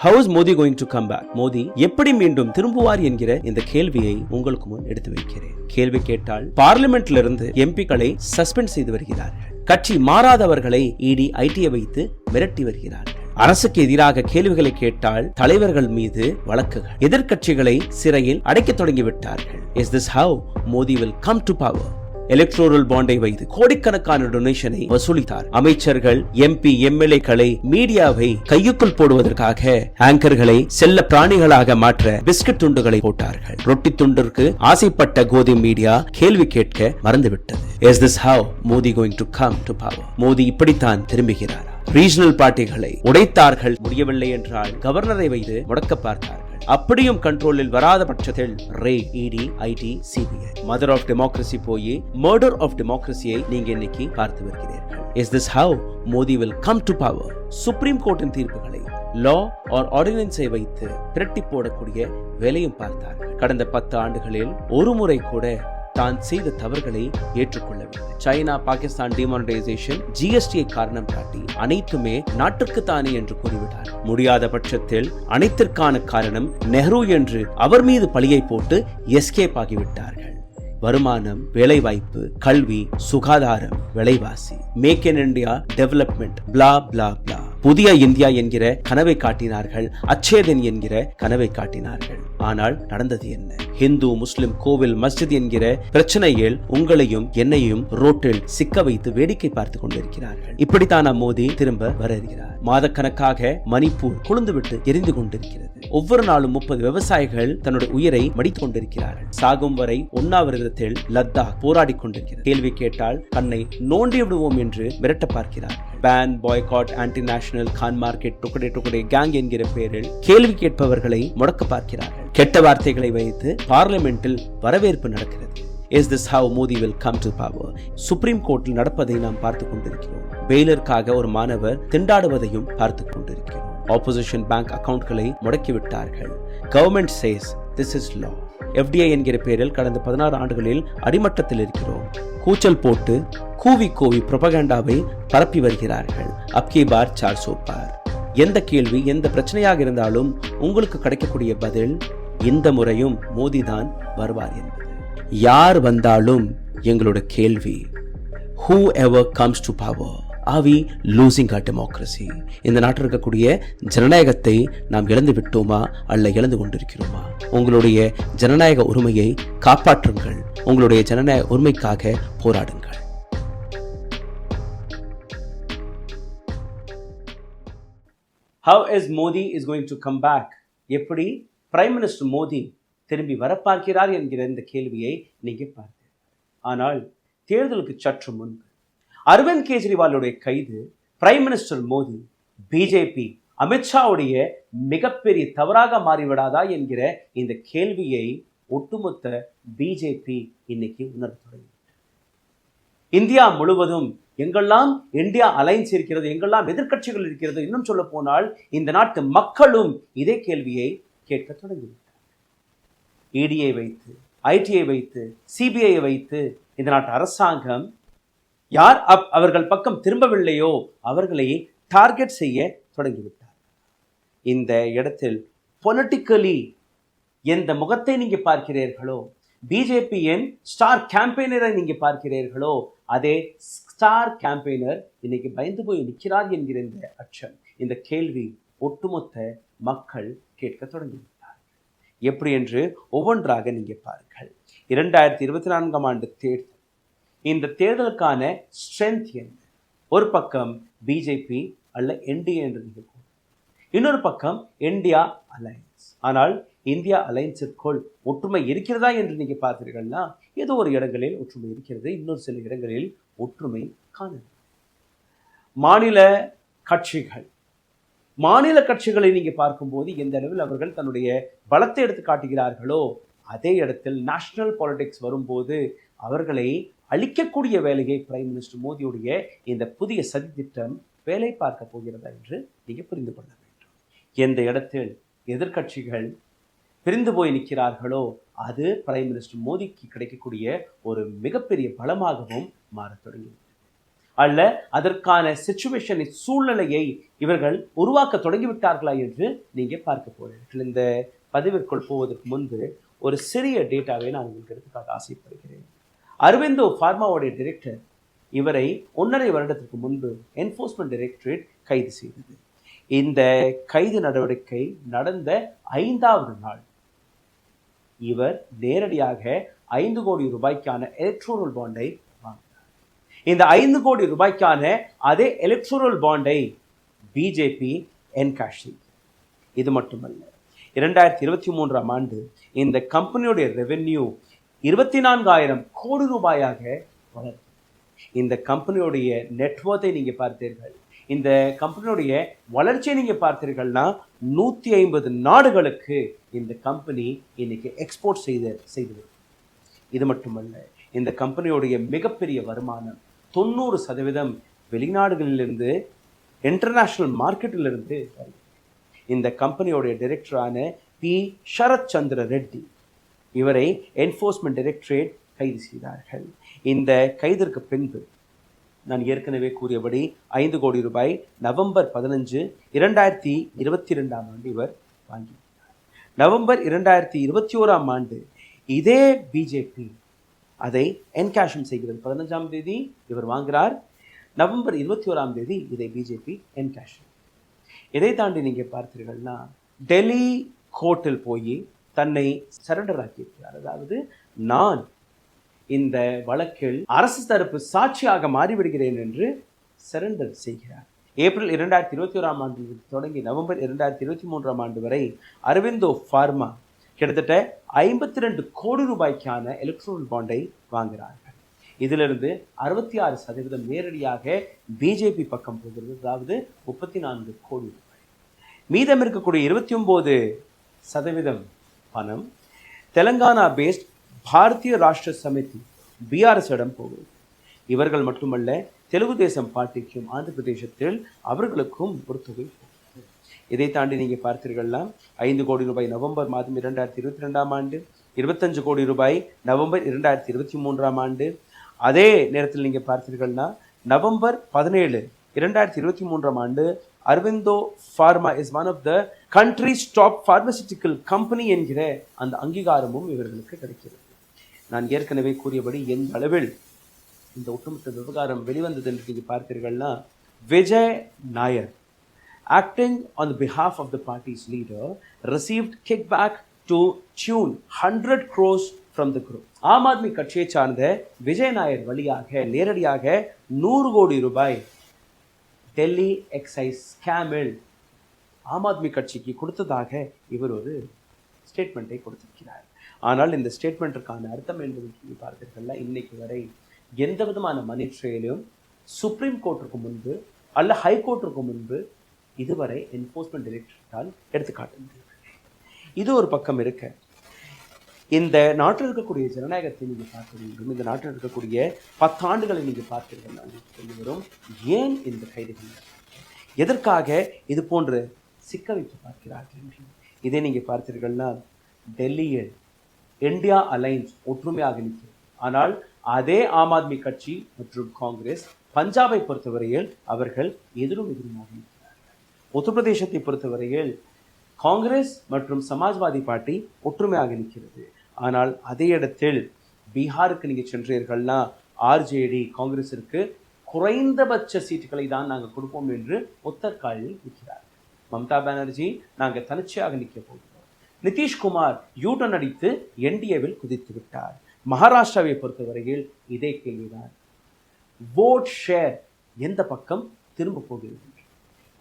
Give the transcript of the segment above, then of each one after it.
How is Modi going to come back? Modi எப்படி மீண்டும் திரும்புவார் என்கிற இந்த கேள்வியை உங்களுக்கு முன் எடுத்து வைக்கிறேன். கேள்வி கேட்டால் பார்லிமெண்ட்ல இருந்து எம்பிக்களை சஸ்பெண்ட் செய்து வருகிறார்கள். கட்சி மாறாதவர்களை இடி ஐடியை வைத்து மிரட்டி வருகிறார்கள். அரசுக்கு எதிராக கேள்விகளை கேட்டால் தலைவர்கள் மீது வழக்குகள். எதிர்க்கட்சிகளை சிறையில் அடைக்க தொடங்கிவிட்டார்கள். Is this how Modi will come to power? Electoral பாண்டை வைத்து கோடிக்கணக்கான டொனேஷனை வசூலித்தார். அமைச்சர்கள், எம்பி, எம்எல்ஏக்களை, மீடியாவை கையுக்குள் போடுவதற்காக ஆங்கர்களை செல்ல பிராணிகளாக மாற்ற பிஸ்கட் துண்டுகளை போட்டார்கள். ரொட்டி துண்டிற்கு ஆசைப்பட்ட கோதுமை மீடியா கேள்வி கேட்க மறந்துவிட்டது. Is this how Modi going to come to power? Modi இப்படித்தான் திரும்புகிறார். ரீஜனல் பார்ட்டிகளை உடைத்தார்கள். முடியவில்லை என்றால் கவர்னரை வைத்து முடக்க பார்த்தார்கள். அப்படியும் கண்ட்ரோலில் வராத பட்சத்தில் ED, IT, CBI mother of democracy போய் மர்டர் ஆஃப் டெமோக்ரஸியை நீங்க இன்னைக்கு பார்த்து வருகிறீர்கள். Is this how Modi will come to power? Supreme கோர்ட்டின் தீர்ப்புகளை லா ஆர் ஆர்டினன்ஸை வைத்து பிரட்டி போடக்கூடிய வேலையும் பார்த்தார்கள். கடந்த 10 ஆண்டுகளில் ஒரு முறை கூட தான் செய்த தவறுகளை ஏற்றுக்கொள்ளவில்லை. சைனா, பாகிஸ்தான் டிமானிட்டைசேஷன், ஜிஎஸ்டியை காரணம் காட்டி அனைத்துமே நாட்டுக்கு தானே என்று கூறிவிட்டார். முடியாத பட்சத்தில் அனைத்திற்கான காரணம் நெஹ்ரு என்று அவர் மீது பழியை போட்டு எஸ்கேப் ஆகிவிட்டார்கள். வருமானம், வேலைவாய்ப்பு, கல்வி, சுகாதாரம், விலைவாசி, மேக் இன் இந்தியா, டெவலப்மெண்ட், பிளா பிளா பிளா. புதிய இந்தியா என்கிற கனவை காட்டினார்கள். அச்சேதன் என்கிற கனவை காட்டினார்கள். ஆனால் நடந்தது என்ன? ஹிந்து முஸ்லிம் கோவில், மஸ்ஜித் என்கிற பிரச்சனையில் உங்களையும் என்னையும் ரோட்டில் சிக்க வைத்து வேடிக்கை பார்த்து கொண்டிருக்கிறார்கள். இப்படித்தான் மோடி திரும்ப வர இருக்கிறார். மாதக்கணக்காக மணிப்பூர் கொழுந்துவிட்டு எரிந்து கொண்டிருக்கிறது. ஒவ்வொரு நாளும் 30 விவசாயிகள் தன்னுடைய உயிரை மடித்துக் கொண்டிருக்கிறார்கள். சாகும் வரை உண்ணாவிரதத்தில் லத்தாக் போராடி கொண்டிருக்கிறது. கேள்வி கேட்டால் கண்ணை நோண்டி விடுவோம் என்று மிரட்ட பார்க்கிறார்கள். Ban, boycott, anti national, Khan Market, tukde tukde gang என்கிற பெயரில் கேள்வி கேட்பவர்களை முடக்க பார்க்கிறார்கள். கெட்ட வார்த்தைகளை வைத்து பார்லிமெண்டில் வரவேற்பு நடக்கிறது. Is this how Modi will come to power? Supreme கோர்ட்டில் நடப்பதை நாம் பார்த்து கொண்டிருக்கிறோம். பெயிலருக்காக ஒரு மாணவர் திண்டாடுவதையும் பார்த்து கொண்டிருக்கிறோம். ஆப்போசிஷன் பேங்க் அக்கவுண்ட்களை முடக்கிவிட்டார்கள். Government says this is law. FDI என்கிற பெயரில் கடந்த 16 ஆண்டுகளில் அடிமட்டத்தில் இருக்கிறோம். கூச்சல் போட்டு கூவி கூவி புரோபகண்டாவை பரப்பி வருகிறார்கள். அப்கி பார் 400 பார். எந்த கேள்வி, எந்த பிரச்சனையாக இருந்தாலும் உங்களுக்கு கிடைக்கக்கூடிய பதில் இந்த முறையும் மோடி தான் வருவார் என்பது. யார் வந்தாலும் எங்களோட கேள்வி, whoever comes to power, are we losing our democracy? இந்த நாட்டில் இருக்கக்கூடிய ஜனநாயகத்தை நாம் இழந்து விட்டோமா அல்ல இழந்து கொண்டிருக்கிறோமா? உங்களுடைய ஜனநாயக உரிமையை காப்பாற்றுங்கள். உங்களுடைய ஜனநாயக உரிமைக்காக போராடுங்கள். How is Modi is going to come back? எப்படி பிரைம் மினிஸ்டர் மோடி திரும்பி வரப்பார்க்கிறார் என்கிற இந்த கேள்வியை நீங்க பார்த்தீர்கள். ஆனால் தேர்தலுக்கு சற்று முன்பு அரவிந்த் கெஜ்ரிவாலுடைய கைது பிரைம் மினிஸ்டர் மோடி, பிஜேபி, அமித்ஷாவுடைய மிகப்பெரிய தவறாக மாறிவிடாதா என்கிற இந்த கேள்வியை ஒட்டுமொத்த பிஜேபி இன்னைக்கு உணர தொடங்கி. இந்தியா முழுவதும் எங்கெல்லாம் இந்தியா அலைன்ஸ் இருக்கிறது, எங்கெல்லாம் எதிர்க்கட்சிகள் இருக்கிறது, இன்னும் சொல்ல போனால் இந்த நாட்டு மக்களும் இதே கேள்வியை கேட்க தொடங்கிவிட்டார். இடியை வைத்து, ஐடியை வைத்து, சிபிஐயை வைத்து இந்த நாட்டு அரசாங்கம் யார் அவர்கள் பக்கம் திரும்பவில்லையோ அவர்களை டார்கெட் செய்ய தொடங்கிவிட்டார். இந்த இடத்தில் பொலிட்டிக்கலி எந்த முகத்தை நீங்க பார்க்கிறீர்களோ, பிஜேபியின் ஸ்டார் கேம்பெயினரை நீங்க பார்க்கிறீர்களோ, அதே ஸ்டார் கேம்பெயினர் இன்னைக்கு பயந்து போய் நிற்கிறார் என்கிற இந்த அச்சம், இந்த கேள்வி ஒட்டுமொத்த மக்கள் கேட்க தொடங்கிவிட்டார். எப்படி என்று ஒவ்வொன்றாக நீங்க பாருங்கள். 2024 ஆண்டு தேர்தல், இந்த தேர்தலுக்கான ஸ்ட்ரென்த் என்ன? ஒரு பக்கம் பிஜேபி அல்ல என்டிஏ என்று நீங்க, இன்னொரு பக்கம் இந்தியா அலையன்ஸ். ஆனால் இந்தியா அலையன்ஸிற்குள் ஒற்றுமை இருக்கிறதா என்று நீங்க பார்த்தீர்கள்னா ஏதோ ஒரு இடங்களில் ஒற்றுமை இருக்கிறது, இன்னொரு சில இடங்களில் ஒற்றுமை காணவில்லை. மாநில கட்சிகளை நீங்க பார்க்கும்போது எந்த அளவில் அவர்கள் தன்னுடைய பலத்தை எடுத்து காட்டுகிறார்களோ அதே இடத்தில் நேஷனல் பாலிடிக்ஸ் வரும்போது அவர்களை அழிக்கக்கூடிய வேலையை பிரைம் மினிஸ்டர் மோடியுடைய இந்த புதிய சதி திட்டம் வேலை பார்க்க போகிறதா என்று நீங்க புரிந்து கொள்ள வேண்டும். எந்த இடத்தில் எதிர்க்கட்சிகள் பிரிந்து போய் நிற்கிறார்களோ அது பிரைம் மினிஸ்டர் மோடிக்கு கிடைக்கக்கூடிய ஒரு மிகப்பெரிய பலமாகவும் மாறத் தொடங்கியது. அல்ல அதற்கான சிச்சுவேஷனை, சூழ்நிலையை இவர்கள் உருவாக்க தொடங்கிவிட்டார்களா என்று நீங்க பார்க்க போறீர்கள். இந்த பதிவிற்குள் போவதற்கு முன்பு ஒரு சிறிய டேட்டாவை நான் உங்களுக்கு எடுத்துக்காட்ட ஆசைப்படுகிறேன். அரவிந்தோ ஃபார்மாவுடைய டைரக்டர் இவரை 1.5 வருடத்திற்கு முன்பு என்ஃபோர்ஸ்மெண்ட் டைரக்டரேட் கைது செய்தது. இந்த கைது நடவடிக்கை நடந்த 5வது நாள் இவர் நேரடியாக 5 கோடி ரூபாய்க்கான எலக்ட்ரோரல் பாண்டை வாங்கினார். இந்த 5 கோடி ரூபாய்க்கான அதே எலக்ட்ரோரல் பாண்டை பிஜேபி என்கேஷ் செய்தது. இது மட்டுமல்ல, 2023ஆம் ஆண்டு இந்த கம்பெனியுடைய ரெவென்யூ 24,000 கோடி ரூபாயாக வளர்ந்தது. இந்த கம்பெனியுடைய நெட்வொர்த்தை நீங்க பார்த்தீர்கள், இந்த கம்பெனியுடைய வளர்ச்சியை நீங்க பார்த்தீர்கள்னா 150 நாடுகளுக்கு இந்த கம்பெனி இன்னைக்கு எக்ஸ்போர்ட் செய்து. இது மட்டுமல்ல, இந்த கம்பெனியுடைய மிகப்பெரிய வருமானம் 90% வெளிநாடுகளிலிருந்து, இன்டர்நேஷனல் மார்க்கெட்டிலிருந்து. இந்த கம்பெனியுடைய டைரக்டரான பி ஷரத் சந்திர ரெட்டி இவரை என்ஃபோர்ஸ்மெண்ட் டைரக்டரேட் கைது செய்தார்கள். இந்த கைதிற்கு பின்பு நான் ஏற்கனவே கூறியபடி 5 கோடி ரூபாய் நவம்பர் 15, 2022ஆம் ஆண்டு இவர் வாங்கினார். நவம்பர் 2021ஆம் ஆண்டு இதே பிஜேபி அதை என்கேஷம் செய்கிறது. 15ஆம் தேதி இவர் வாங்குகிறார், நவம்பர் 21ஆம் தேதி இதை பிஜேபி என்கேஷம். இதை தாண்டி நீங்க பார்த்தீர்கள்னா டெல்லி கோர்ட்டில் போய் தன்னை சரண்டர் ஆக்கியிருக்கிறார். அதாவது நான் இந்த வழக்கில் அரசு தரப்பு சாட்சியாக மாறிவிடுகிறேன் என்று சரண்டர் செய்கிறார். ஏப்ரல் 2021ஆம் ஆண்டு தொடங்கி நவம்பர் 2023ஆம் ஆண்டு வரை அரவிந்தோ ஃபார்மா கிட்டத்தட்ட 52 கோடி ரூபாய்க்கான எலக்ட்ரோரல் பாண்டை வாங்குகிறார்கள். இதிலிருந்து 66% நேரடியாக பிஜேபி பக்கம் போகிறது, அதாவது 34 கோடி ரூபாய். மீதம் இருக்கக்கூடிய 29% பணம் தெலங்கானா பேஸ்ட் பாரதிய ராஷ்டிர சமிதி பிஆர்எஸ் இடம் போகுது. இவர்கள் மட்டுமல்ல, தெலுங்கு தேசம் பார்ட்டிக்கும் ஆந்திர பிரதேசத்தில் அவர்களுக்கும் ஒரு தொகை போகுது. இதை தாண்டி நீங்க பார்த்தீர்கள்னா 5 கோடி ரூபாய் நவம்பர் மாதம் 2022ஆம் ஆண்டு, 25 கோடி ரூபாய் நவம்பர் 2023ஆம் ஆண்டு. அதே நேரத்தில் நீங்க பார்த்தீர்கள்னா நவம்பர் 17, 2023ஆம் ஆண்டு Aurobindo pharma is one of the country's top pharmaceutical company என்கிற அந்த அங்கீகாரமும் இவர்களுக்கு கிடைக்கிறது. நான் ஏற்கனவே கூறியபடி எந்த அளவில் இந்த ஒட்டுமொத்த விவகாரம் வெளிவந்தது என்று நீங்க பார்த்தீர்கள்னா, Vijay Nair acting on the behalf of the party's leader received kickback to tune 100 crores from the group. Aam Aadmi கட்சியை சார்ந்த விஜய் நாயர் வழியாக நேரடியாக 100 கோடி ரூபாய் டெல்லி எக்ஸைஸ் ஸ்கேமில் ஆம் ஆத்மி கட்சிக்கு கொடுத்ததாக இவர் ஒரு ஸ்டேட்மெண்ட்டை கொடுத்திருக்கிறார். ஆனால் இந்த ஸ்டேட்மெண்ட்டிற்கான அர்த்தம் என்பது பார்த்தீர்கள்னா, இன்னைக்கு வரை எந்த விதமான மணி ட்ரையலும் சுப்ரீம் கோர்ட்டுக்கு முன்பு அல்ல ஹைகோர்ட்டுக்கு முன்பு இதுவரை என்ஃபோர்ஸ்மெண்ட் டைரக்டரேட்டால் எடுத்துக்காட்டு. இது ஒரு பக்கம் இருக்க, இந்த நாட்டில் இருக்கக்கூடிய ஜனநாயகத்தை நீங்கள் பார்க்க வேண்டும். இந்த நாட்டில் இருக்கக்கூடிய 10 ஆண்டுகளை நீங்கள் பார்த்தீர்கள் வரும். ஏன் இந்த கைதுகள், எதற்காக இது போன்று சிக்க வைக்க பார்க்கிறார்கள் என்று இதை நீங்கள் பார்த்தீர்கள்னா, டெல்லியில் இந்தியா அலைன்ஸ் ஒற்றுமையாக நிற்கிறது. ஆனால் அதே ஆம் ஆத்மி கட்சி மற்றும் காங்கிரஸ் பஞ்சாபை பொறுத்தவரையில் அவர்கள் எதிருமாக நிற்கிறார்கள். உத்தரப்பிரதேசத்தை பொறுத்தவரையில் காங்கிரஸ் மற்றும் சமாஜ்வாதி பார்ட்டி ஒற்றுமையாக நிற்கிறது. ஆனால் அதே இடத்தில் பீகாருக்கு நீங்கள் சென்றீர்கள்னா ஆர்ஜேடி காங்கிரஸிற்கு குறைந்தபட்ச சீட்டுகளை தான் நாங்கள் கொடுப்போம் என்று ஒத்தற்காலில் நிற்கிறார். மம்தா பானர்ஜி நாங்கள் தனிச்சையாக நிற்க போகிறோம். நிதிஷ்குமார் யூட்டன் அடித்து என்டிஏவில் குதித்து விட்டார். மகாராஷ்டிராவை பொறுத்தவரையில் இதே கேள்விதான். ஓட் ஷேர் எந்த பக்கம் திரும்ப போகிறது?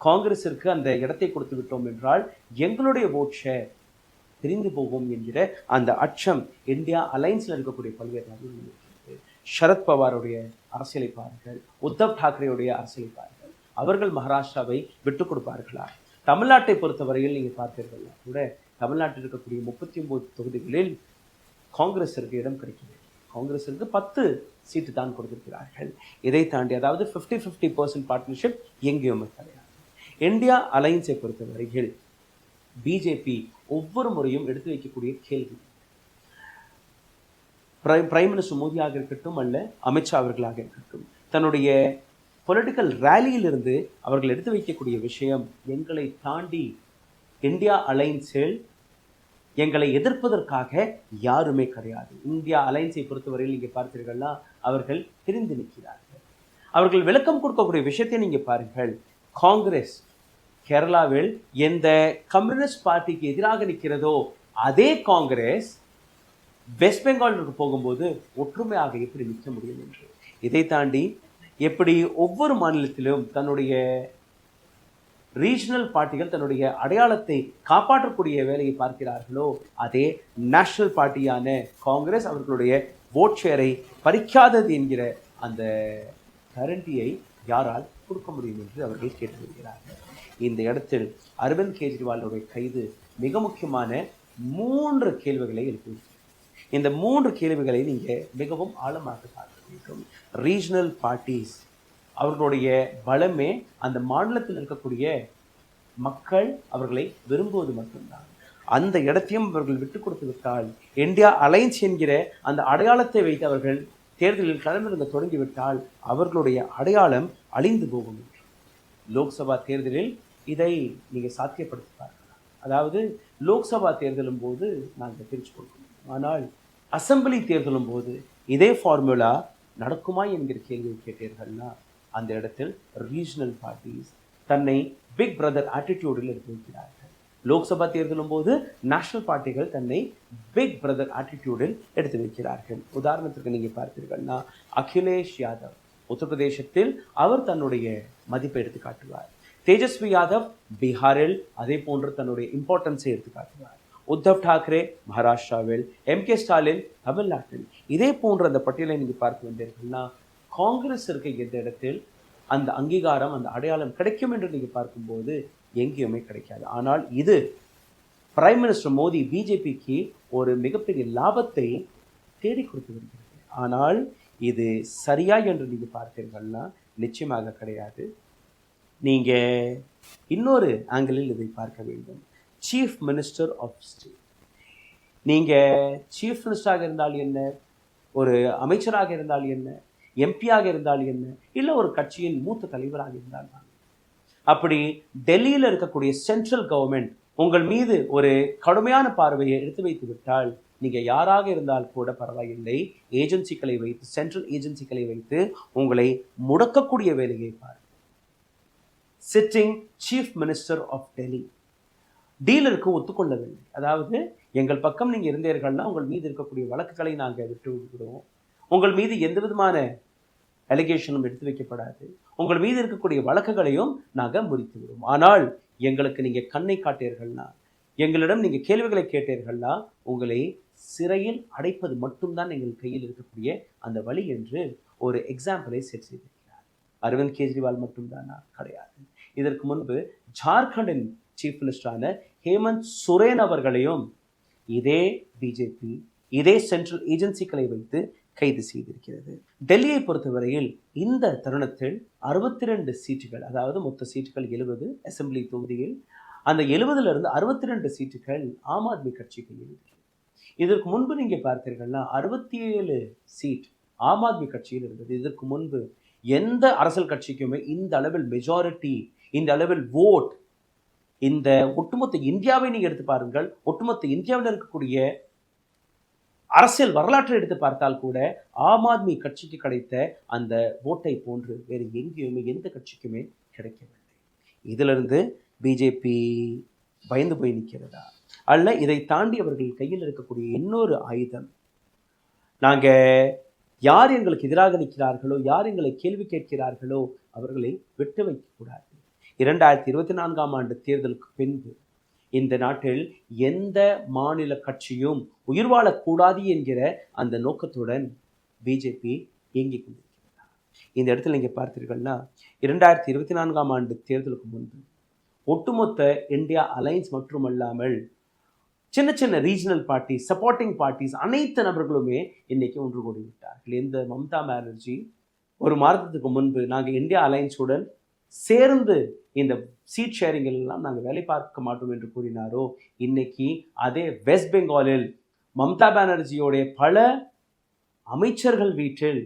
காங்கிரஸிற்கு அந்த இடத்தை கொடுத்து விட்டோம் என்றால் எங்களுடைய ஓட் ஷேர் பிரிந்து போகும் என்கிற அந்த அச்சம் இந்தியா அலைன்ஸில் இருக்கக்கூடிய பல்வேறு நாடுகள். சரத்பவாருடைய அரசியலை பாருங்கள், உத்தவ் தாக்கரேயுடைய அரசியலை பாருங்கள். அவர்கள் மகாராஷ்டிராவை விட்டுக் கொடுப்பார்களா? தமிழ்நாட்டை பொறுத்தவரையில் நீங்கள் பார்த்தீர்கள் கூட, தமிழ்நாட்டில் இருக்கக்கூடிய 39 தொகுதிகளில் காங்கிரஸிற்கு இடம் கிடைக்கிறது. காங்கிரஸிற்கு 10 சீட்டு தான் கொடுத்திருக்கிறார்கள். இதை தாண்டி அதாவது 50-50% பார்ட்னர்ஷிப் எங்கேயுமே கிடையாது. இந்தியா அலைன்ஸை பொறுத்தவரையில் பிஜேபி ஒவ்வொரு முறையும் எடுத்து வைக்கக்கூடிய கேள்வி, பிரைம் மினிஸ்டர் மோடியாக இருக்கட்டும் அல்ல அமித்ஷா அவர்களாக இருக்கட்டும், தன்னுடைய பொலிட்டிக்கல் ரேலியிலிருந்து அவர்கள் எடுத்து வைக்கக்கூடிய விஷயம், எங்களை தாண்டி இந்தியா அலைன்ஸில் எங்களை எதிர்ப்பதற்காக யாருமே கிடையாது. இந்தியா அலைன்ஸை பொறுத்தவரையில் நீங்க பார்த்தீர்கள்னா அவர்கள் பிரிந்து நிற்கிறார்கள். அவர்கள் விளக்கம் கொடுக்கக்கூடிய விஷயத்தை நீங்க பாருங்கள். காங்கிரஸ் கேரளாவில் எந்த கம்யூனிஸ்ட் பார்ட்டிக்கு எதிராக நிற்கிறதோ அதே காங்கிரஸ் வெஸ்ட் பெங்காலுக்கு போகும்போது ஒற்றுமையாக எப்படி நிற்க முடியும் என்று, இதை தாண்டி எப்படி ஒவ்வொரு மாநிலத்திலும் தன்னுடைய ரீஜனல் பார்ட்டிகள் தன்னுடைய அடையாளத்தை காப்பாற்றக்கூடிய வேலையை பார்க்கிறார்களோ, அதே நேஷனல் பார்ட்டியான காங்கிரஸ் அவர்களுடைய ஓட் ஷேரை பறிக்காதது என்கிற அந்த கேரண்டியை யாரால் கொடுக்க முடியும் என்று அவர்கள் கேட்டு வருகிறார்கள். இந்த இடத்தில் அரவிந்த் கெஜ்ரிவாலுடைய கைது மிக முக்கியமான 3 கேள்விகளை எழுப்பி, இந்த 3 கேள்விகளை நீங்க மிகவும் ஆழமாக பார்க்க வேண்டும். ரீஜனல் பார்ட்டிஸ் அவர்களுடைய பலமே அந்த மாநிலத்தில் இருக்கக்கூடிய மக்கள் அவர்களை விரும்புவது மட்டும்தான். அந்த இடத்தையும் அவர்கள் விட்டு கொடுத்து விட்டால், இந்தியா அலைன்ஸ் என்கிற அந்த அடையாளத்தை வைத்து அவர்கள் தேர்தலில் களமிறங்க தொடங்கிவிட்டால் அவர்களுடைய அடையாளம் அழிந்து போகும். லோக்சபா தேர்தலில் இதை நீங்க சாத்தியப்படுத்தி பார்க்கலாம். அதாவது லோக்சபா தேர்தலும் போது நாங்கள் பிரித்து கொடுக்கணும், ஆனால் அசம்பிளி தேர்தலும் போது இதே ஃபார்முலா நடக்குமா என்கிற கேள்வியை கேட்டீர்கள்னா, அந்த இடத்தில் ரீஜனல் பார்ட்டிஸ் தன்னை பிக் பிரதர் ஆட்டிடியூடில் எடுத்து வைக்கிறார்கள். லோக்சபா தேர்தலும் போது நேஷனல் பார்ட்டிகள் தன்னை பிக் பிரதர் ஆட்டிடியூடில் எடுத்து வைக்கிறார்கள். உதாரணத்திற்கு நீங்க பார்த்தீர்கள்னா, அகிலேஷ் யாதவ் உத்தரப்பிரதேசத்தில் அவர் தன்னுடைய மதிப்பை எடுத்து காட்டுவார். தேஜஸ்வி யாதவ் பீகாரில் அதே போன்று தன்னுடைய இம்பார்ட்டன்ஸை எடுத்து காட்டுவார். உத்தவ் டாக்கரே மகாராஷ்டிராவில், எம்.கே. ஸ்டாலின் தமிழ்நாட்டில், இதே போன்ற அந்த பட்டியலை நீங்க பார்க்க வந்தீர்கள்னா, காங்கிரஸ் இருக்க எந்த இடத்தில் அந்த அங்கீகாரம் அந்த அடையாளம் கிடைக்கும் என்று நீங்க பார்க்கும்போது எங்கேயுமே கிடைக்காது. ஆனால் இது பிரைம் மினிஸ்டர் மோடி பிஜேபிக்கு ஒரு மிகப்பெரிய லாபத்தை தேடி கொடுத்து வருகிறது. ஆனால் இது சரியா என்று நீங்க பார்த்தீர்கள்னா நிச்சயமாக கிடையாது. நீங்க இன்னொரு ஆங்கிளில் இதை பார்க்க வேண்டும். சீஃப் மினிஸ்டர் ஆஃப் ஸ்டேட், நீங்க சீஃப் மினிஸ்டராக இருந்தால் என்ன, ஒரு அமைச்சராக இருந்தால் என்ன, எம்பியாக இருந்தால் என்ன, இல்லை ஒரு கட்சியின் மூத்த தலைவராக இருந்தால் தான். அப்படி டெல்லியில் இருக்கக்கூடிய சென்ட்ரல் கவர்மெண்ட் உங்கள் மீது ஒரு கடுமையான பார்வையை எடுத்து வைத்து விட்டால், நீங்க யாராக இருந்தால் கூட பரவாயில்லை, ஏஜென்சிகளை வைத்து, சென்ட்ரல் ஏஜென்சிகளை வைத்து உங்களை முடக்கக்கூடிய வேலையை பாருங்கள். Sitting chief minister of Delhi டீலருக்கு ஒத்துக்கொள்ளவில்லை. அதாவது எங்கள் பக்கம் நீங்க இருந்தீர்கள்னா உங்கள் மீது இருக்கக்கூடிய வழக்குகளை நாங்கள் விட்டு விடுவோம், உங்கள் மீது எந்த விதமான அலிகேஷனும் எடுத்து வைக்கப்படாது, உங்கள் மீது இருக்கக்கூடிய வழக்குகளையும் நாங்கள் முறித்து விடுவோம். ஆனால் எங்களுக்கு நீங்க கண்ணை காட்டீர்கள்னா, எங்களிடம் நீங்க கேள்விகளை கேட்டீர்கள்னா உங்களை சிறையில் அடைப்பது மட்டும்தான் எங்கள் கையில் இருக்கக்கூடிய அந்த வழி என்று ஒரு எக்ஸாம்பிளை செட் செய்திருக்கிறார். அரவிந்த் கெஜ்ரிவால் மட்டும்தானா? கிடையாது. இதற்கு முன்பு ஜார்க்கண்டின் சீஃப் மினிஸ்டரான ஹேமந்த் சோரன் அவர்களையும் இதே பிஜேபி இதே சென்ட்ரல் ஏஜென்சிகளை வைத்து கைது செய்திருக்கிறது. டெல்லியை பொறுத்தவரையில் இந்த தருணத்தில் 62 சீட்டுகள், அதாவது மொத்த சீட்டுகள் 70 அசம்பிளி தொகுதியில், அந்த 70லிருந்து 62 சீட்டுகள் ஆம் ஆத்மி கட்சி கையில் இருக்கிறது. இதற்கு முன்பு நீங்க பார்த்தீர்கள்னா 67 சீட் ஆம் ஆத்மி கட்சியில் இருந்தது. இதற்கு முன்பு எந்த அரசியல் கட்சிக்குமே இந்த அளவில் மெஜாரிட்டி, இந்த அளவில் ஓட், இந்த ஒட்டுமொத்த இந்தியாவை நீங்க எடுத்து பாருங்கள், ஒட்டுமொத்த இந்தியாவில் இருக்கக்கூடிய அரசியல் வரலாற்றை எடுத்து பார்த்தால் கூட ஆம் ஆத்மி கட்சிக்கு கிடைத்த அந்த ஓட்டை போன்று வேறு எங்கேயுமே எந்த கட்சிக்குமே கிடைக்கவில்லை. இதிலிருந்து பிஜேபி பயந்து போய் நிற்கிறதா, அல்ல இதை தாண்டி அவர்கள் கையில் இருக்கக்கூடிய இன்னொரு ஆயுதம், நாங்க யார் எங்களுக்கு எதிராக நிற்கிறார்களோ, யார் எங்களை கேள்வி கேட்கிறார்களோ அவர்களை விட்டு வைக்கக்கூடாது. 2024ஆம் ஆண்டு தேர்தலுக்கு பின்பு இந்த நாட்டில் எந்த மாநில கட்சியும் உயிர் வாழக்கூடாது என்கிற அந்த நோக்கத்துடன் பிஜேபி இயங்கிக் கொண்டிருக்கிறார். இந்த இடத்துல நீங்க பார்த்தீர்கள்னா 2024ஆம் ஆண்டு தேர்தலுக்கு முன்பு ஒட்டுமொத்த இந்தியா அலைன்ஸ் மட்டுமல்லாமல் சின்ன சின்ன ரீஜனல் பார்ட்டி, சப்போர்ட்டிங் பார்ட்டிஸ் அனைத்து நபர்களுமே இன்னைக்கு ஒன்று கூடி விட்டார்கள். இந்த மம்தா பானர்ஜி ஒரு மாதத்துக்கு முன்பு நாங்கள் இந்தியா அலைன்ஸுடன் சேர்ந்து இந்த சீட் ஷேரிங் எல்லாம் நாங்கள் வேலை பார்க்க மாட்டோம் என்று கூறினாரோ, இன்னைக்கு அதே வெஸ்ட் பெங்காலில் மம்தா பானர்ஜியோடைய பல அமைச்சர்கள் வீட்டில்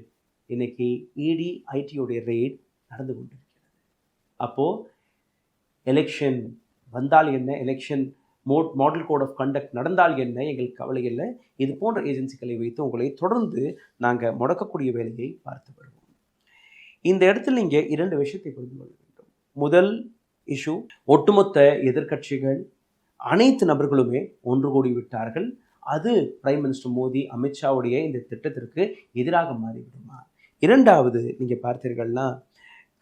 இன்னைக்கு இடி ஐடியோடைய ரெய்ட் நடந்து கொண்டிருக்கிறது. அப்போ எலெக்ஷன் வந்தால் என்ன, election model code of conduct நடந்தால் என்ன, எங்களுக்கு கவலை இல்லை. இது போன்ற ஏஜென்சிகளை வைத்து உங்களை தொடர்ந்து நாங்கள் முடக்கக்கூடிய வேலையை பார்த்து வருவோம். இந்த இடத்துல நீங்கள் 2 விஷயத்தை புரிந்து கொள்ள வேண்டும். முதல் இஷ்யூ, ஒட்டுமொத்த எதிர்கட்சிகள் அனைத்து நபர்களுமே ஒன்று கூடி விட்டார்கள். அது பிரைம் மினிஸ்டர் மோடி, அமித்ஷாவுடைய இந்த திட்டத்திற்கு எதிராக மாறிவிடுமா? இரண்டாவது, நீங்கள் பார்த்தீர்கள்னா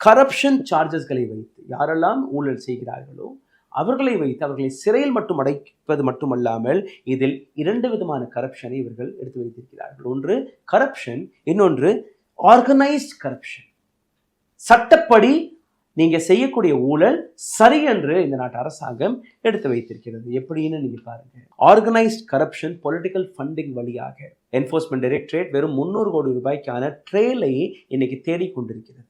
கரப்ஷன் சார்ஜஸ்களை வைத்து யாரெல்லாம் ஊழல் செய்கிறார்களோ அவர்களை வைத்து அவர்களை சிறையில் மட்டும் அடைப்பது மட்டுமல்லாமல் இதில் 2 விதமான கரப்ஷனை இவர்கள் எடுத்து வைத்திருக்கிறார்கள். ஒன்று கரப்ஷன், இன்னொன்று ஆர்கனைஸ்ட் கரப்ஷன். சட்டப்படி நீங்க செய்யக்கூடிய ஊழல் சரி என்று இந்த நாட்டு அரசாங்கம் எடுத்து வைத்திருக்கிறது. எப்படின்னு நீங்க பாருங்க. ஆர்கனைஸ்ட் கரப்ஷன் பொலிட்டிக்கல் ஃபண்டிங் வழியாக என்ஃபோர்ஸ்மெண்ட் டைரக்டரேட் வெறும் 300 கோடி ரூபாய்க்கான ட்ரெயிலை இன்னைக்கு தேடிக்கொண்டிருக்கிறது.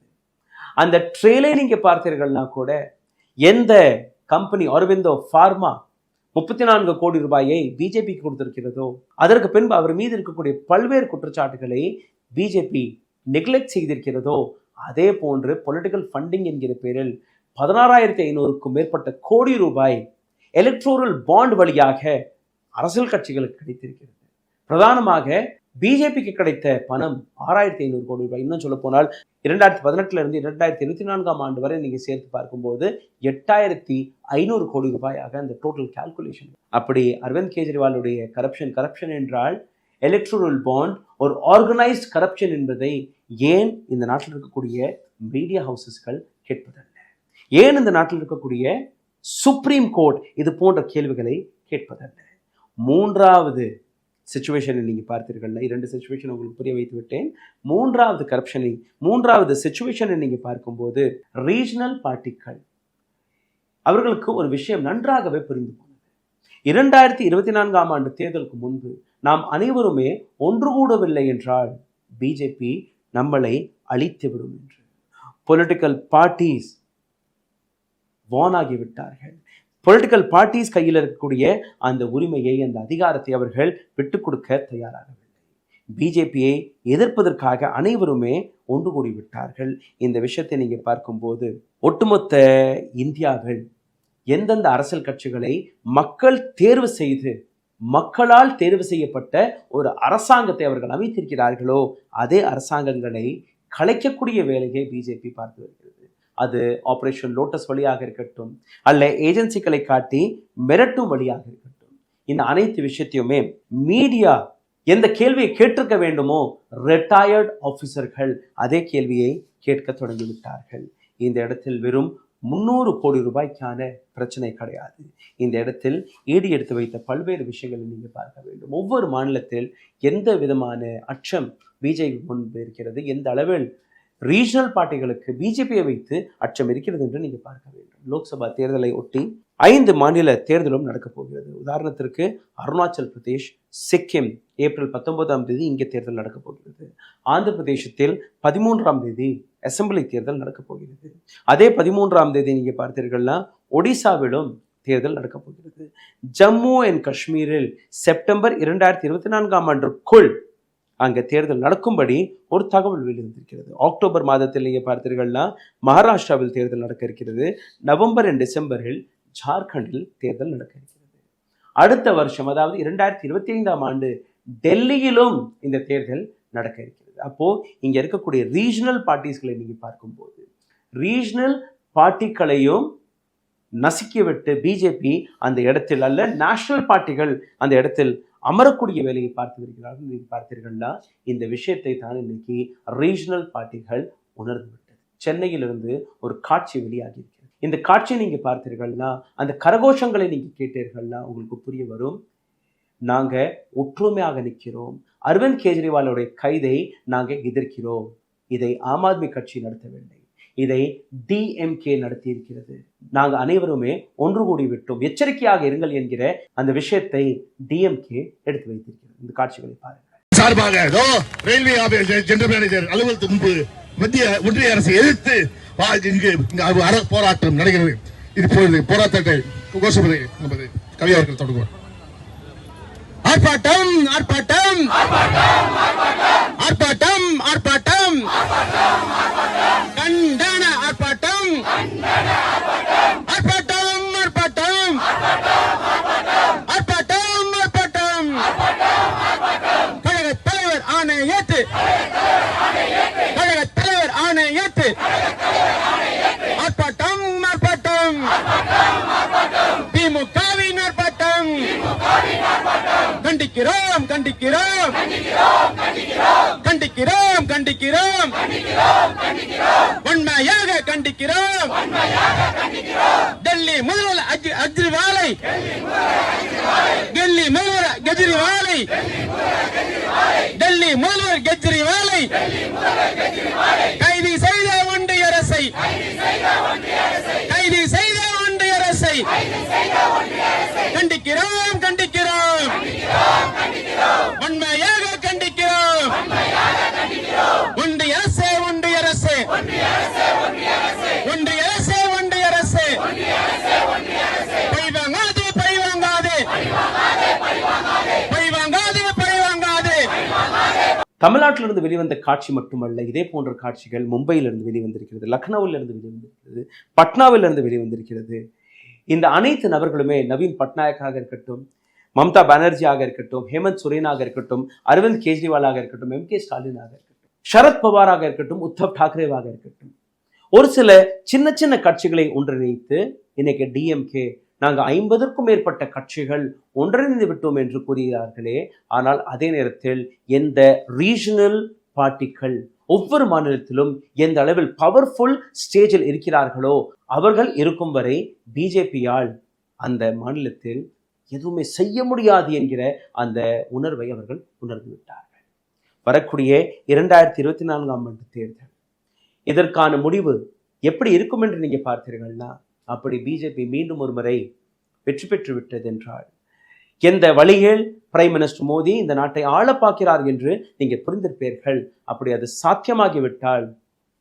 அந்த ட்ரெயிலை நீங்க பார்த்தீர்கள்னா கூட எந்த கம்பெனி அரவிந்தோ ஃபார்மா 34 கோடி ரூபாயை பிஜேபிக்கு கொடுத்திருக்கிறதோ அதற்கு பின்பு அவர் மீது இருக்கக்கூடிய பல்வேறு குற்றச்சாட்டுகளை பிஜேபி நெக்லெக்ட் செய்திருக்கிறதோ அதே போன்று பொலிட்டிக்கல் ஃபண்டிங் என்கிற பேரில் 16,500க்கும் மேற்பட்ட கோடி ரூபாய் எலக்ட்ரோரல் பாண்ட் வழியாக அரசியல் கட்சிகளுக்கு கிடைத்திருக்கிறது. பிரதானமாக பிஜேபிக்கு கிடைத்த பணம் 6,500 கோடி ரூபாய். இன்னும் சொல்ல போனால் 2018 இருந்து 2024 ஆண்டு வரை நீங்க சேர்த்து பார்க்கும்போது 8,500 கோடி ரூபாயாக அந்த டோட்டல் கால்குலேஷன். அப்படி அரவிந்த் கெஜ்ரிவாலுடைய கரப்ஷன் என்றால் எலக்ட்ரோரல் பாண்ட் ஒரு ஆர்கனைஸ்ட் கரப்ஷன் என்பதை ஏன் இந்த நாட்டில் இருக்கக்கூடிய மீடியா ஹவுசஸ்கள் கேட்பதல்ல? ஏன் இந்த நாட்டில் இருக்கக்கூடிய சுப்ரீம் கோர்ட் இது போன்ற கேள்விகளை கேட்பதல்ல? மூன்றாவது சிச்சுவேஷனை நீங்க பார்த்தீர்கள்னா 2 சிச்சுவேஷன் உங்களுக்கு புரிய வைத்து விட்டேன். மூன்றாவது சிச்சுவேஷனை நீங்க பார்க்கும்போது ரீஜனல் பார்ட்டிகள் அவர்களுக்கு ஒரு விஷயம் நன்றாகவே புரிந்து போனது. 2024 ஆண்டு தேர்தலுக்கு முன்பு நாம் அனைவருமே ஒன்று கூடவில்லை என்றால் பிஜேபி நம்மளை அழித்துவிடும் என்று பொலிட்டிக்கல் பார்ட்டிஸ் வார்ன் ஆகிவிட்டார்கள். பொலிட்டிக்கல் பார்ட்டிஸ் கையில் இருக்கக்கூடிய அந்த உரிமையை, அந்த அதிகாரத்தை அவர்கள் விட்டுக் கொடுக்க தயாராகவில்லை. பிஜேபியை எதிர்ப்பதற்காக அனைவருமே ஒன்று கூடி விட்டார்கள். இந்த விஷயத்தை நீங்க பார்க்கும்போது ஒட்டுமொத்த இந்தியாவில் எந்தெந்த அரசியல் கட்சிகளை மக்கள் தேர்வு செய்து மக்களால் தேர்வு செய்யப்பட்ட ஒரு அரசாங்கத்தை அவர்கள் அமைத்திருக்கிறார்களோ அதே அரசாங்கங்களை கலைக்கக்கூடிய வேலையை பிஜேபி பார்த்து வருகிறது. அது ஆபரேஷன் லோட்டஸ் வழியாக இருக்கட்டும், அல்ல ஏஜென்சிகளை காட்டி மிரட்டும் வழியாக இருக்கட்டும், இந்த அனைத்து விஷயத்தையுமே மீடியா எந்த கேள்வியை கேட்டிருக்க வேண்டுமோ ரிட்டையர்ட் ஆபீசர்கள் அதே கேள்வியை கேட்க தொடங்கிவிட்டார்கள். இந்த இடத்தில் வெறும் 300 கோடி ரூபாய்க்கான பிரச்சனை கிடையாது. இந்த இடத்தில் ஈடு எடுத்து வைத்த பல்வேறு விஷயங்களை நீங்க பார்க்க வேண்டும். ஒவ்வொரு மாநிலத்தில் எந்த விதமான அச்சம் பிஜேபி முன்பு இருக்கிறது, எந்த அளவில் ரீஜனல் பார்ட்டிகளுக்கு பிஜேபியை வைத்து அச்சம் இருக்கிறது என்று நீங்க பார்க்க வேண்டும். லோக்சபா தேர்தலை ஒட்டி 5 மாநில தேர்தலும் நடக்க போகிறது. உதாரணத்திற்கு அருணாச்சல் பிரதேஷ், சிக்கிம் ஏப்ரல் 19ஆம் தேதி இங்கே தேர்தல் நடக்க போகிறது. ஆந்திர பிரதேசத்தில் 13ஆம் தேதி அசம்பிளி தேர்தல் நடக்க போகிறது. அதே 13ஆம் தேதி நீங்க பார்த்தீர்கள்னா ஒடிசாவிலும் தேர்தல் நடக்க போகிறது. ஜம்மு அண்ட் காஷ்மீரில் செப்டம்பர் 2024ஆம் ஆண்டுக்குள் அங்கே தேர்தல் நடக்கும்படி ஒரு தகவல் வெளிவந்திருக்கிறது. அக்டோபர் மாதத்தில் நீங்க பார்த்தீர்கள்னா மகாராஷ்டிராவில் தேர்தல் நடக்க இருக்கிறது. நவம்பர் அண்ட் டிசம்பரில் ஜார்க்கண்டில் தேர்தல் நடக்க இருக்கிறது. அடுத்த வருஷம் அதாவது 2025ஆம் ஆண்டு டெல்லியிலும் இந்த தேர்தல் நடக்க இருக்கிறது. அப்போ இங்க இருக்கக்கூடிய ரீஜனல் பார்ட்டிஸ்களை நீங்க பார்க்கும்போது ரீஜனல் பார்ட்டிகளையும் நசுக்கிவிட்டு பிஜேபி அந்த இடத்தில் அல்ல நேஷனல் பார்ட்டிகள் அந்த இடத்தில் அமரக்கூடிய வேலையை பார்த்து வருகிறார்கள். நீங்க பார்த்தீர்கள்னா இந்த விஷயத்தை தான் இன்னைக்கு ரீஜனல் பார்ட்டிகள் உணர்ந்து விட்டது. சென்னையிலிருந்து ஒரு காட்சி வெளியாகி இருக்கிறது. இந்த காட்சியை நீங்க பார்த்தீர்கள்னா அந்த கரகோஷங்களை நீங்க கேட்டீர்கள்னா உங்களுக்கு புரிய வரும். நாங்க ஒற்றுமையாக நிற்கிறோம். அரவிந்த் கெஜ்ரிவாலுடைய கைதை நாங்க எதிர்க்கிறோம். இதை ஆம் ஆத்மி கட்சி நடத்தவில்லை, இதை டிஎம்கே நடத்தி இருக்கிறது. நாங்க அனைவருமே ஒன்று கூடி விட்டோம், எச்சரிக்கையாக இருங்கள் என்கிற அந்த விஷயத்தை டிஎம்கே எடுத்து வைத்திருக்கிறது. இந்த காட்சிகளை பாருங்கள். சார்பாக ரயில்வே ஜெனரல் மேனேஜர் அலுவலகத்துக்கு முன்பு மத்திய ஒன்றிய அரசை எதிர்த்து போராட்டம் நடக்கிறது. இப்பொழுது போராட்டத்தை கோஷபதி கவி அவர்கள் தொடங்குவார். ஆர்ப்பாட்டம் ஆர்ப்பாட்டம் ஆர்ப்பாட்டம் ஆர்ப்பாட்டம் கண்டன ஆர்ப்பாட்டம் ஆர்ப்பாட்டம் ஆர்ப்பாட்டம் ஆர்ப்பாட்டம் ஆர்ப்பாட்டம் கழக தலைவர் ஆணை ஏற்று கழக தலைவர் ஆணை ஏற்று ஆர்ப்பாட்டம் ஆர்ப்பாட்டம் திமுகவின் ஆர்ப்பாட்டம் கண்டிக்கிறோம் கண்டிக்கிறோம் கண்டிக்கிறோம் கண்டிக்கிறோம் உண்மையாக கண்டிக்கிறோம் டெல்லி முதல்வர் கெஜ்ரிவாலை டெல்லி முதல்வர் கெஜ்ரிவாலை டெல்லி முதல்வர் கெஜ்ரிவாலை கைது செய்த ஒன்றிய அரசை கைது செய்த ஒன்றிய அரசை கண்டிக்கிறோம் கண்டிக்கிறோம் உண்மையாக கண்டிக்கிறோம் ஒன்றிய அரசே ஒன்றிய அரசே ஒன்றிய அரசே ஒன்றிய அரசே பழி வாங்காதே பழி வாங்காதே பழி வாங்காதே பழி வாங்காதே. தமிழ்நாட்டிலிருந்து வெளிவந்த காட்சி மட்டுமல்ல, இதே போன்ற காட்சிகள் மும்பையிலிருந்து வெளிவந்திருக்கிறது, லக்னோவிலிருந்து வெளிவந்திருக்கிறது, பட்னாவிலிருந்து வெளிவந்திருக்கிறது. இந்த அனைத்து நபர்களுமே நவீன் பட்நாயக்காக இருக்கட்டும், மம்தா பானர்ஜியாக இருக்கட்டும், ஹேமந்த் சோரேனாக இருக்கட்டும், அரவிந்த் கெஜ்ரிவாலாக இருக்கட்டும், எம்.கே. ஸ்டாலினாக இருக்கட்டும், சரத் பவாராக இருக்கட்டும், உத்தவ் டாக்கரேவாக இருக்கட்டும், ஒரு சில சின்ன சின்ன கட்சிகளை ஒன்றிணைத்து இன்னைக்கு டிஎம்கே நாங்கள் 50க்கும் மேற்பட்ட கட்சிகள் ஒன்றிணைந்து விட்டோம் என்று கூறுகிறார்களே. ஆனால் அதே நேரத்தில் எந்த ரீஜனல் பார்ட்டிகள் ஒவ்வொரு மாநிலத்திலும் எந்த அளவில் பவர்ஃபுல் ஸ்டேஜில் இருக்கிறார்களோ அவர்கள் இருக்கும் வரை பிஜேபியால் அந்த மாநிலத்தில் எதுவுமே செய்ய முடியாது என்கிற அந்த உணர்வை அவர்கள் உணர்ந்து விட்டார்கள். வரக்கூடிய 2024ஆம் ஆண்டு தேர்தல், இதற்கான முடிவு எப்படி இருக்கும் என்று நீங்க பார்த்தீர்கள்னா, அப்படி பிஜேபி மீண்டும் ஒரு முறை வெற்றி பெற்று விட்டது என்றால் எந்த வழியில் பிரைம் மினிஸ்டர் மோடி இந்த நாட்டை ஆள பார்க்கிறார் என்று நீங்க புரிந்திருப்பீர்கள். அப்படி அது சாத்தியமாகிவிட்டால்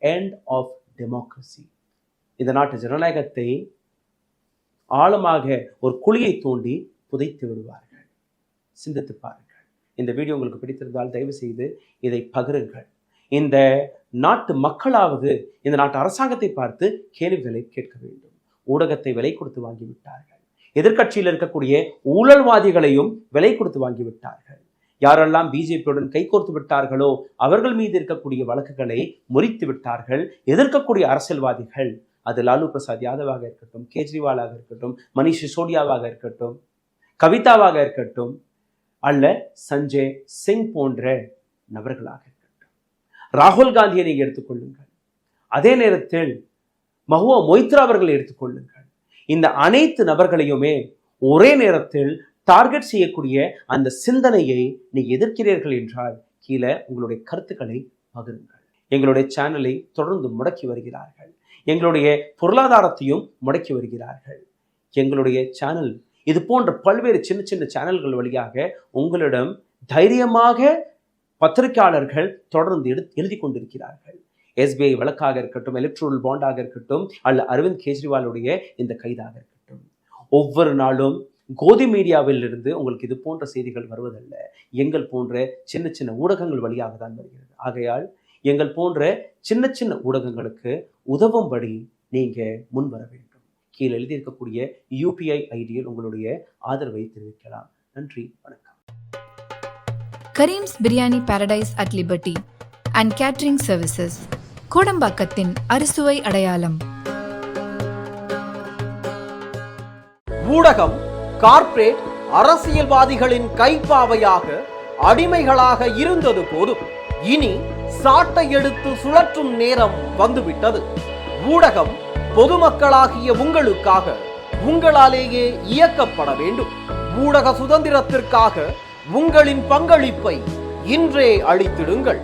எண்ட் ஆஃப் டெமோக்ரஸி, இந்த நாட்டு ஜனநாயகத்தை ஆழமாக ஒரு குழியை தோண்டி புதைத்து விடுவார்கள். சிந்தித்து பாருங்கள். இந்த வீடியோ உங்களுக்கு பிடித்திருந்தால் தயவு செய்து இதை பகிருங்கள். இந்த நாட்டு மக்களாவது இந்த நாட்டு அரசாங்கத்தை பார்த்து கேள்விகளை கேட்க வேண்டும். ஊடகத்தை விலை கொடுத்து வாங்கிவிட்டார்கள். எதிர்க்கட்சியில் இருக்கக்கூடிய ஊழல்வாதிகளையும் விலை கொடுத்து வாங்கிவிட்டார்கள். யாரெல்லாம் பிஜேபியுடன் கைகோர்த்து விட்டார்களோ அவர்கள் மீது இருக்கக்கூடிய வழக்குகளை முறித்து விட்டார்கள். எதிர்க்கக்கூடிய அரசியல்வாதிகள், அது லாலு பிரசாத் யாதவாக இருக்கட்டும், கேஜ்ரிவாலாக இருக்கட்டும், மணிஷ் சிசோடியாவாக இருக்கட்டும், கவிதாவாக இருக்கட்டும், அல்ல சஞ்சய் சிங் போன்ற நபர்களாக இருக்கட்டும், ராகுல் காந்தியை நீங்க எடுத்துக்கொள்ளுங்கள், அதே நேரத்தில் மஹுவா மொய்த்ரா அவர்களை எடுத்துக்கொள்ளுங்கள். இந்த அனைத்து நபர்களையுமே ஒரே நேரத்தில் டார்கெட் செய்யக்கூடிய அந்த சிந்தனையை நீங்க எதிர்க்கிறீர்கள் என்றால் கீழே உங்களுடைய கருத்துக்களை பகிருங்கள். எங்களுடைய சேனலை தொடர்ந்து முடக்கி வருகிறார்கள். எங்களுடைய பொருளாதாரத்தையும் முடக்கி வருகிறார்கள். எங்களுடைய சேனல் இது போன்ற பல்வேறு சின்ன சின்ன சேனல்கள் வழியாக உங்களிடம் தைரியமாக பத்திரிகையாளர்கள் தொடர்ந்து எழுதி கொண்டிருக்கிறார்கள். எஸ்பிஐ வழக்காக இருக்கட்டும், எலக்ட்ரல் பாண்டாக இருக்கட்டும், அல்ல அரவிந்த் கெஜ்ரிவாலுடைய இந்த கைதாக இருக்கட்டும், ஒவ்வொரு நாளும் கோதி மீடியாவில் இருந்து உங்களுக்கு இது போன்ற செய்திகள் வருவதல்ல, எங்கள் போன்ற சின்ன சின்ன ஊடகங்கள் வழியாக தான் வருகிறது. ஆகையால் எங்கள் போன்ற சின்ன சின்ன ஊடகங்களுக்கு உதவும்படி நீங்க முன் வர வேண்டும். கீழே எழுதியிருக்கக்கூடிய UPI ஐடியில் உங்களுடைய ஆதரவை தெரிவிக்கலாம். நன்றி, வணக்கம். Karim's biryani paradise at liberty and catering services, கோடம்பாக்கத்தின் அறுசுவை அடையாளம். ஊடகம் கார்ப்பரேட் அரசியல்வாதிகளின் கைப்பாவையாக அடிமைகளாக இருந்தது போதும். இனி சாட்டை எடுத்து சுழற்றும் நேரம் வந்துவிட்டது. ஊடகம் பொதுமக்களாகிய உங்களுக்காக, உங்களாலேயே இயக்கப்பட வேண்டும். ஊடக சுதந்திரத்திற்காக உங்களின் பங்களிப்பை இன்றே அளித்திடுங்கள்.